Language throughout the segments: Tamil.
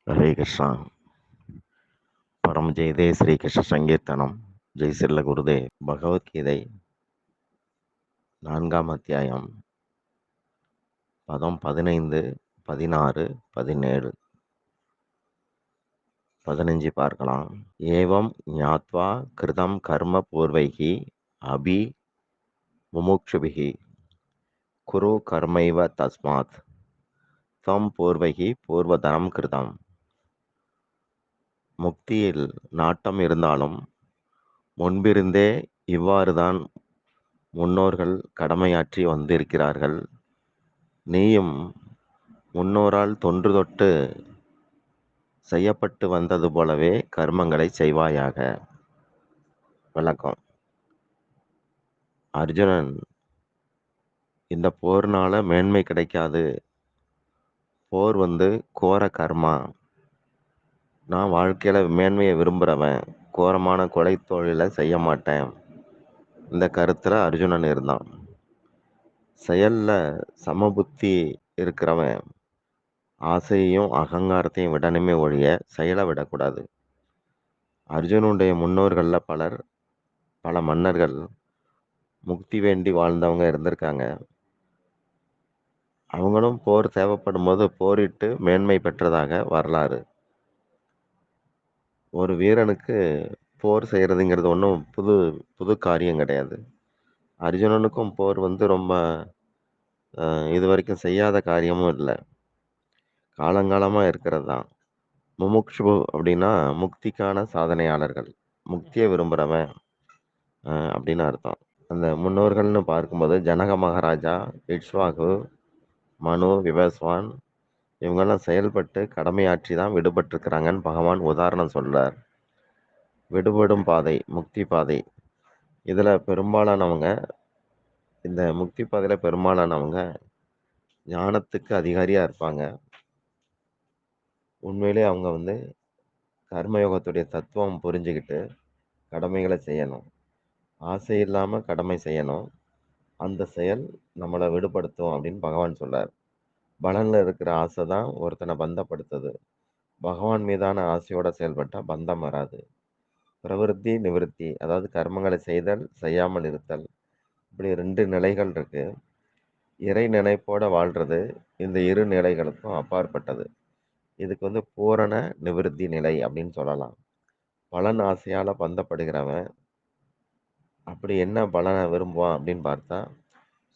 हरे कृष्णा। परम जय दे श्री कृष्ण சங்கீர்த்தனம் ஜெய் சில்ல குருதே. பகவத்கீதை 4ஆம் அத்தியாயம் பதம் 15, 16, 17, 15 பார்க்கலாம். ஏவம் ஞாத்வா கிருதம் கர்ம பூர்வைகி அபி முமுக்ஷுபிகி குரு கர்மைவ தஸ்மாத் தம் பூர்வைகி பூர்வதரம் கிருதம். முக்தியில் நாட்டம் இருந்தாலும் முன்பிருந்தே இவ்வாறுதான் முன்னோர்கள் கடமையாற்றி வந்திருக்கிறார்கள். நீயும் முன்னோரால் தொன்று தொட்டு செய்யப்பட்டு வந்தது போலவே கர்மங்களை செய்வாயாக. விளக்கம். அர்ஜுனன், இந்த போர்னால மேன்மை கிடைக்காது, போர் கோர கர்மா, நான் வாழ்க்கையில மேன்மையை விரும்புகிறவன், கோரமான கொலை தொழிலை செய்ய மாட்டேன், இந்த கருத்துல அர்ஜுனன் இருந்தான். செயல்ல சமபுத்தி இருக்கிறவன் ஆசையையும் அகங்காரத்தையும் விடணுமே ஒழிய செயலை விடக்கூடாது. அர்ஜுனுடைய முன்னோர்கள்ல பல மன்னர்கள் முக்தி வேண்டி வாழ்ந்தவங்க இருந்திருக்காங்க. அவங்களும் போர் தேவைப்படும் போது போரிட்டு மேன்மை பெற்றதாக வரலாறு. ஒரு வீரனுக்கு போர் செய்யறதுங்கிறது ஒன்றும் புது காரியம் கிடையாது. அர்ஜுனனுக்கும் போர் ரொம்ப இது வரைக்கும் செய்யாத காரியமும் இல்லை, காலங்காலமா இருக்கிறது தான். முமுக்ஷு அப்படின்னா முக்திக்கான சாதனையாளர்கள், முக்தியை விரும்புகிறவன் அப்படின்னு அர்த்தம். அந்த முன்னோர்கள்னு பார்க்கும்போது ஜனக மகாராஜா, இக்ஷ்வாகு, மனு, விவஸ்வான் இவங்கெல்லாம் செயல்பட்டு கடமையாற்றி தான் விடுபட்டிருக்கிறாங்கன்னு பகவான் உதாரணம் சொல்றார். விடுபடும் பாதை முக்தி பாதை. இதில் பெரும்பாலானவங்க, இந்த முக்தி பாதையில் பெரும்பாலானவங்க ஞானத்துக்கு அதிகாரியாக இருப்பாங்க. உண்மையிலே அவங்க கர்மயோகத்துடைய தத்துவம் புரிஞ்சுக்கிட்டு கடமைகளை செய்யணும். ஆசை இல்லாமல் கடமை செய்யணும். அந்த செயல் நம்மளை விடுபடுத்தும் அப்படின்னு பகவான் சொல்றார். பலனில் இருக்கிற ஆசை தான் ஒருத்தனை பந்தப்படுத்துது. பகவான் மீதான ஆசையோட செயல்பட்டால் பந்தம் வராது. பிரவிற்த்தி நிவிருத்தி, அதாவது கர்மங்களை செய்தல், செய்யாமல் இருத்தல், இப்படி 2 நிலைகள் இருக்கு. இறை நினைப்போட வாழ்றது இந்த இரு நிலைகளுக்கும் அப்பாற்பட்டது. இதுக்கு பூரண நிவிருத்தி நிலை அப்படின்னு சொல்லலாம். பலன் ஆசையால் பந்தப்படுகிறவன் அப்படி என்ன பலனை விரும்புவான் அப்படின்னு பார்த்தா,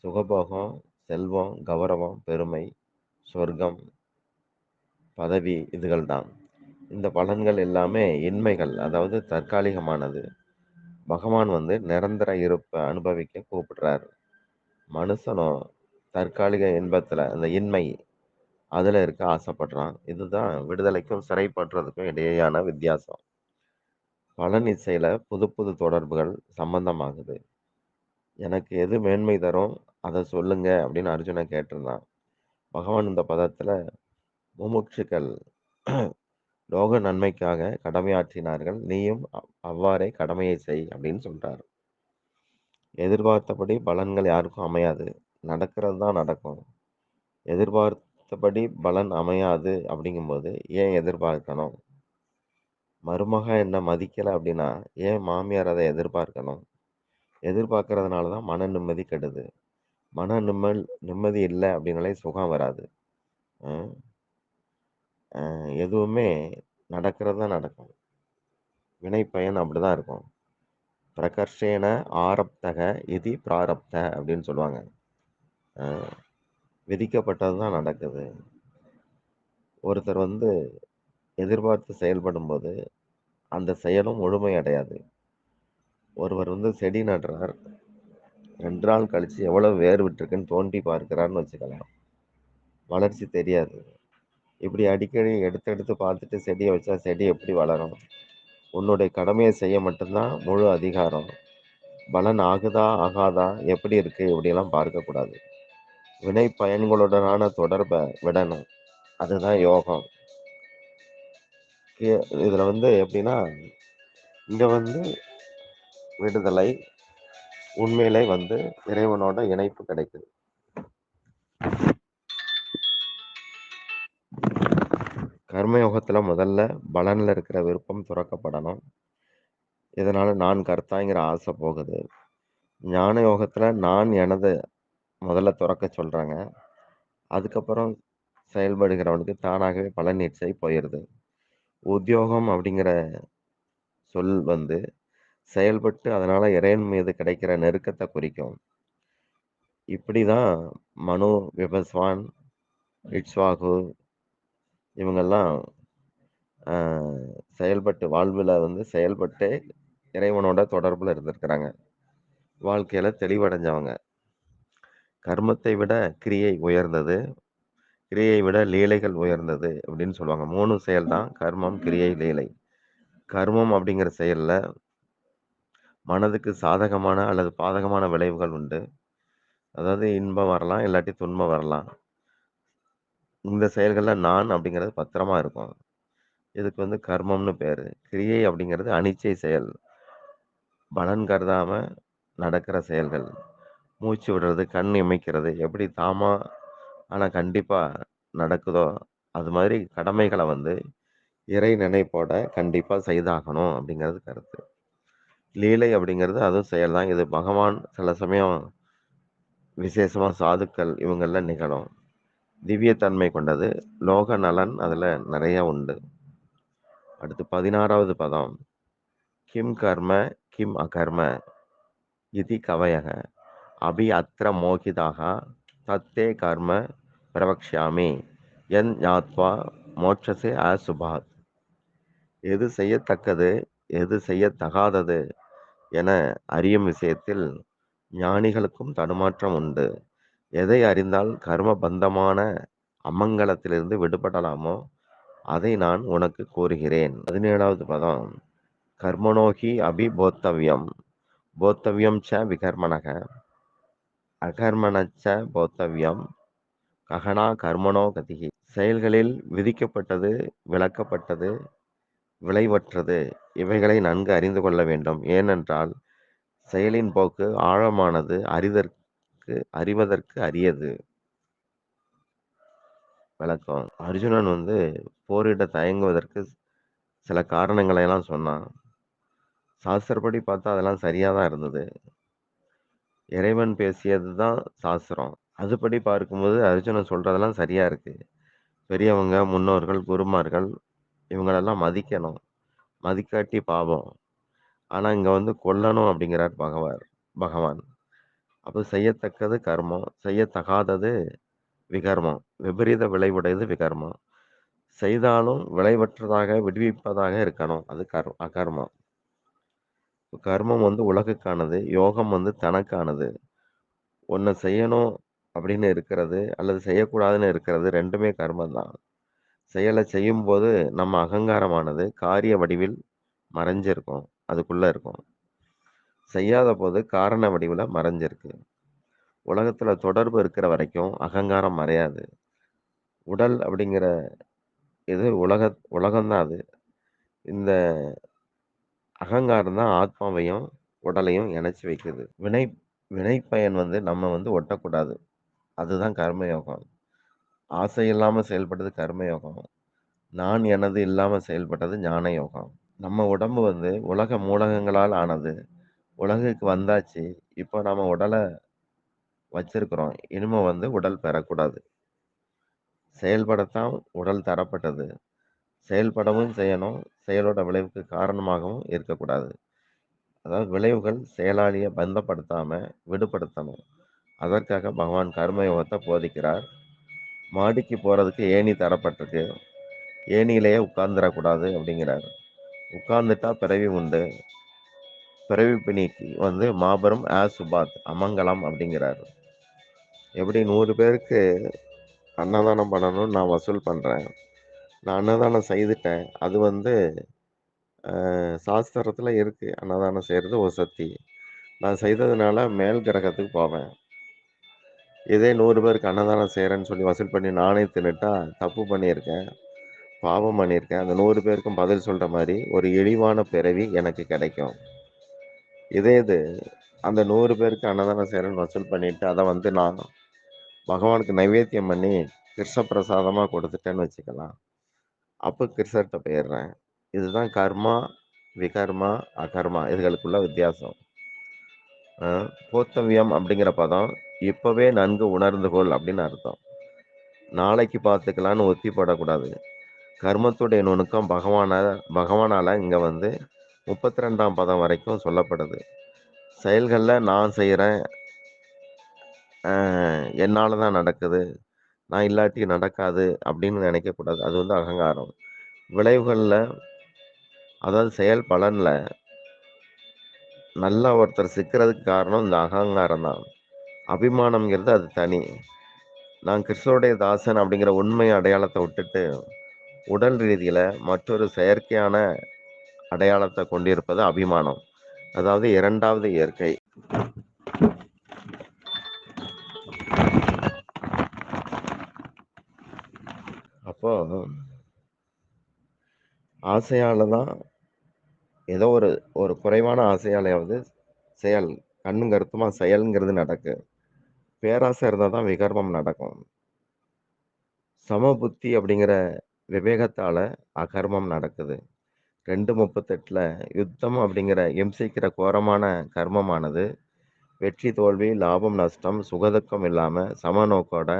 சுகபோகம், செல்வம், கௌரவம், பெருமை, சொர்க்கம், பதவி, இதுகள் தான். இந்த பலன்கள் எல்லாமே இன்மைகள், அதாவது தற்காலிகமானது. பகவான் நிரந்தர இருப்பை அனுபவிக்க கூப்பிடுறாரு. மனுஷனும் தற்காலிக இன்பத்துல, அந்த இன்மை அதுல இருக்க ஆசைப்படுறான். இதுதான் விடுதலைக்கும் சிறைப்படுறதுக்கும் இடையேயான வித்தியாசம். பலன் இச்சையில புது புது தொடர்புகள் சம்பந்தமாகுது. எனக்கு எது மேன்மை தரும் அதை சொல்லுங்க அப்படின்னு அர்ஜுனன் கேட்டிருந்தான். பகவான் இந்த பதத்துல முமுட்சுக்கள் லோக நன்மைக்காக கடமையாற்றினார்கள், நீயும் அவ்வாறே கடமையை செய் அப்படின்னு சொல்றாரு. எதிர்பார்த்தபடி பலன்கள் யாருக்கும் அமையாது, நடக்கிறது தான் நடக்கும். எதிர்பார்த்தபடி பலன் அமையாது அப்படிங்கும்போது ஏன் எதிர்பார்க்கணும்? மருமக என்ன மதிக்கலை அப்படின்னா ஏன் மாமியார் அதை எதிர்பார்க்கணும்? எதிர்பார்க்கறதுனால தான் மன நிம்மதி கெடுது. மன நிம்மதி இல்லை அப்படின்னாலே சுகம் வராது. எதுவுமே நடக்கிறது தான் நடக்கும். வினை பயன் அப்படிதான் இருக்கும். பிரகர்ஷேன ஆரப்தக இது பிராரப்த அப்படின்னு சொல்லுவாங்க. விதிக்கப்பட்டது தான் நடக்குது. ஒருத்தர் எதிர்பார்த்து செயல்படும் போது அந்த செயலும் முழுமை அடையாது. ஒருவர் செடி நடுறார், 2 நாள் கழிச்சு எவ்வளவு வேர் விட்டுருக்குன்னு தோண்டி பார்க்கிறார்னு வச்சுக்கலாம், வளர்ச்சி தெரியாது. இப்படி அடிக்கடி எடுத்து பார்த்துட்டு செடியை வச்சா செடி எப்படி வளரும்? உன்னுடைய கடமையை செய்ய மட்டும்தான் முழு அதிகாரம். பலன் ஆகுதா ஆகாதா, எப்படி இருக்கு, இப்படியெல்லாம் பார்க்கக்கூடாது. வினை பயன்களுடனான தொடர்பை விடணும். அதுதான் யோகம். இதுல எப்படின்னா, இங்க விடுதலை, உண்மையிலே இறைவனோட இணைப்பு கிடைக்குது. கர்மயோகத்துல முதல்ல பலன்ல இருக்கிற விருப்பம் துறக்கப்படணும். இதனால நான் கர்த்தாங்கிற ஆசை போகுது. ஞான யோகத்துல நான் எனது முதல்ல துறக்க சொல்றாங்க. அதுக்கப்புறம் செயல்படுகிறவனுக்கு தானாகவே பலன் இச்சை போயிருது. உத்தியோகம் அப்படிங்கிற சொல் வந்து செயல்பட்டு அதனால இறைவன் மீது கிடைக்கிற நெருக்கத்தை குறிக்கும். இப்படிதான் மனு, விபஸ்வான், இட்ஸ்வாகு இவங்கெல்லாம் செயல்பட்டு வாழ்வுல வந்து செயல்பட்டு இறைவனோட தொடர்புல இருந்திருக்கிறாங்க. வாழ்க்கையில தெளிவடைஞ்சவங்க. கர்மத்தை விட கிரியை உயர்ந்தது. கிரியை விட லீலைகள் உயர்ந்தது அப்படின்னு சொல்லுவாங்க. 3 செயல் தான் கர்மம், கிரியை, லீலை. கர்மம் அப்படிங்கிற செயல்ல மனதுக்கு சாதகமான அல்லது பாதகமான விளைவுகள் உண்டு. அதாவது இன்பம் வரலாம், இல்லாட்டி துன்பம் வரலாம். இந்த செயல்கள்ல நான் அப்படிங்கிறது பத்திரமா இருக்கும். இதுக்கு வந்து கர்மம்னு பேரு. கிரியை அப்படிங்கிறது அனிச்சை செயல். பலன் கருதாம நடக்கிற செயல்கள். மூச்சு விடுறது, கண் இமைக்கிறது எப்படி தாமா ஆனா கண்டிப்பா நடக்குதோ, அது மாதிரி கடமைகள வந்து இறை நினைப்போட கண்டிப்பா செய்தாகணும் அப்படிங்கிறது கருத்து. லீலை அப்படிங்கிறது அதுவும் செயல் தான். இது பகவான் சில சமயம் விசேஷமா சாதுக்கள் இவங்கள்ல நிகழும். திவ்ய தன்மை கொண்டது. லோக நலன் அதுல நிறைய உண்டு. அடுத்து 16வது பதம். கிம் கர்ம கிம் அகர்ம இதி கவயக அபி அத்ர மோகிதாக தத்தே கர்ம பிரவக்ஷ்யாமி என் ஞாத்வா மோட்சசே அசுபாத். எது செய்யத்தக்கது எது செய்யத்தகாதது என அறியும் விஷயத்தில் ஞானிகளுக்கும் தடுமாற்றம் உண்டு. எதை அறிந்தால் கர்ம பந்தமான அமங்கலத்திலிருந்து விடுபடலாமோ அதை நான் உனக்கு கூறுகிறேன். 17வது பதம். கர்மணோகி அபி போத்தவ்யம் போத்தவ்யம் ச விகர்மணக அகர்மணச்ச போத்தவ்யம் ககனா கர்மணோ கதிகி. செயல்களில் விதிக்கப்பட்டது, விளக்கப்பட்டது, விளைவற்றது இவைகளை நன்கு அறிந்து கொள்ள வேண்டும். ஏனென்றால் செயலின் போக்கு ஆழமானது, அறிவதற்கு அரியது. விளக்கம். அர்ஜுனன் வந்து போரிட தயங்குவதற்கு சில காரணங்களை எல்லாம் சொன்னான். சாஸ்திரப்படி பார்த்தா அதெல்லாம் சரியா தான் இருந்தது. இறைவன் பேசியது தான் சாஸ்திரம். அதுபடி பார்க்கும்போது அர்ஜுனன் சொல்றதெல்லாம் சரியா இருக்கு. பெரியவங்க, முன்னோர்கள், குருமார்கள் இவங்களெல்லாம் மதிக்கணும். மதிக்காட்டி பாவம். ஆனா இங்க வந்து கொல்லணும் அப்படிங்கிறார் பகவான். அப்போ செய்யத்தக்கது கர்மம், செய்யத்தகாதது விகர்மம். விபரீத விளைவுடையது விகர்மம். செய்தாலும் விளைவற்றதாக விடுவிப்பதாக இருக்கணும். அது அகர்மம். கர்மம் வந்து உலகுக்கானது, யோகம் வந்து தனக்கானது. ஒன்றை செய்யணும் அப்படின்னு இருக்கிறது அல்லது செய்யக்கூடாதுன்னு இருக்கிறது ரெண்டுமே கர்மம் தான். செயலை செய்யும்போது நம்ம அகங்காரமானது காரிய வடிவில் மறைஞ்சிருக்கும், அதுக்குள்ள இருக்கும். செய்யாத போது காரண வடிவில் மறைஞ்சிருக்கு. உலகத்துல தொடர்பு இருக்கிற வரைக்கும் அகங்காரம் மறையாது. உடல் அப்படிங்கிற இது உலகம்தான் அது. இந்த அகங்காரம் தான் ஆத்மாவையும் உடலையும் இணைச்சு வைக்குது. வினைப்பயன் வந்து நம்ம வந்து ஒட்டக்கூடாது. அதுதான் கர்மயோகம். ஆசை இல்லாம செயல்பட்டது கர்மயோகம். நான் எனது இல்லாம செயல்பட்டது ஞான யோகம். நம்ம உடம்பு வந்து உலக மூலகங்களால் ஆனது. உலகுக்கு வந்தாச்சு. இப்போ நம்ம உடலை வச்சிருக்கிறோம். இனிமே வந்து உடல் பெறக்கூடாது. செயல்படத்தான் உடல் தரப்பட்டது. செயல்படவும் செய்யணும். செயலோட விளைவுக்கு காரணமாகவும் இருக்கக்கூடாது. அதாவது விளைவுகள் செயலாளியை பந்தப்படுத்தாம விடுபடுத்தணும். அதற்காக பகவான் கர்மயோகத்தை போதிக்கிறார். மாடிக்கு போறதுக்கு ஏணி தரப்பட்டிருக்கு. ஏணியிலேயே உட்கார்ந்துடக்கூடாது அப்படிங்கிறார். உட்கார்ந்துட்டா பிறவி உண்டு. பிறவி பிணிக்கு வந்து மாபெரும் சுபாத் அமங்கலம் அப்படிங்கிறார். எப்படி 100 பேருக்கு அன்னதானம் பண்ணணும்னு நான் வசூல் பண்றேன். நான் அன்னதானம் செய்துட்டேன். அது வந்து சாஸ்திரத்துல இருக்கு. அன்னதானம் செய்யறது ஒரு சக்தி. நான் செய்ததுனால மேல் கிரகத்துக்கு போவேன். இதே 100 பேருக்கு அன்னதானம் செய்யறேன்னு சொல்லி வசூல் பண்ணி நானே தின்னுட்டா தப்பு பண்ணியிருக்கேன், பாவம் பண்ணியிருக்கேன். அந்த 100 பேருக்கும் பதில் சொல்ற மாதிரி ஒரு இழிவான பிறவி எனக்கு கிடைக்கும். இதே இது அந்த 100 பேருக்கு அன்னதானம் செய்யறேன்னு வசூல் பண்ணிட்டு அதை வந்து நான் பகவானுக்கு நைவேத்தியம் பண்ணி கிருஷ்ண பிரசாதமா கொடுத்துட்டேன்னு வச்சுக்கலாம். அப்ப கிருஷ்ணர்ட்ட போயிடுறேன். இதுதான் கர்மா, விகர்மா, அகர்மா இதுகளுக்குள்ள வித்தியாசம். அ போத்தவியம் அப்படிங்கிற பதம், இப்பவே நன்கு உணர்ந்து கொள் அப்படின்னு அர்த்தம். நாளைக்கு பார்த்துக்கலான்னு ஒத்தி போடக்கூடாது. கர்மத்துடைய நுணுக்கம் பகவானால இங்க வந்து 32ஆம் பதம் வரைக்கும் சொல்லப்படுது. செயல்கள்ல நான் செய்றேன், அ என்னால தான் நடக்குது, நான் இல்லாட்டி நடக்காது அப்படின்னு நினைக்கக்கூடாது. அது வந்து அகங்காரம். விளைவுகள்ல அதாவது செயல் பலன்ல நல்லா ஒருத்தர் சிக்கிறதுக்கு காரணம் இந்த அகங்காரம் தான். அபிமானம்ங்கிறது அது தனி. நான் கிருஷ்ணருடைய தாசன் அப்படிங்கிற உண்மை அடையாளத்த விட்டுட்டு, உடல் ரீதியில மற்றொரு செயற்கையான அடையாளத்த கொண்டிருப்பது அபிமானம். அதாவது 2வது இயற்கை. அப்போ ஆசையால தான் ஏதோ ஒரு ஒரு குறைவான ஆசையாலயாவது செயல், கண்ணும் கருத்துமா செயல்ங்கிறது நடக்கு. பேராசை இருந்தா தான் விகர்மம் நடக்கும். சமபுத்தி அப்படிங்கிற விவேகத்தால அகர்மம் நடக்குது. 2:38ல யுத்தம் அப்படிங்கிற இம்சிக்கிற கோரமான கர்மமானது வெற்றி, தோல்வி, லாபம், நஷ்டம், சுகதுக்கம் இல்லாம சமநோக்கோட,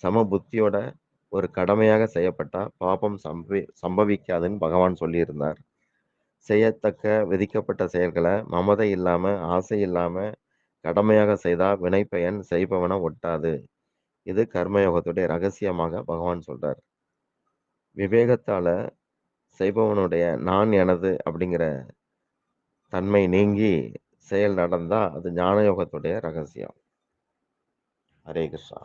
சமபுத்தியோட ஒரு கடமையாக செய்யப்பட்டா பாபம் சம்பவிக்காதுன்னு பகவான் சொல்லியிருந்தார். செய்யத்தக்க விதிக்கப்பட்ட செயல்கள மமதை இல்லாம, ஆசை இல்லாம கடமையாக செய்தா வினைப்பயன் செய்பவன ஒட்டாது. இது கர்மயோகத்துடைய ரகசியமாக பகவான் சொல்றார். விவேகத்தால செய்பவனுடைய நான் எனது அப்படிங்கிற தன்மை நீங்கி செயல் நடந்தா அது ஞான யோகத்துடைய ரகசியம். ஹரே கிருஷ்ணா.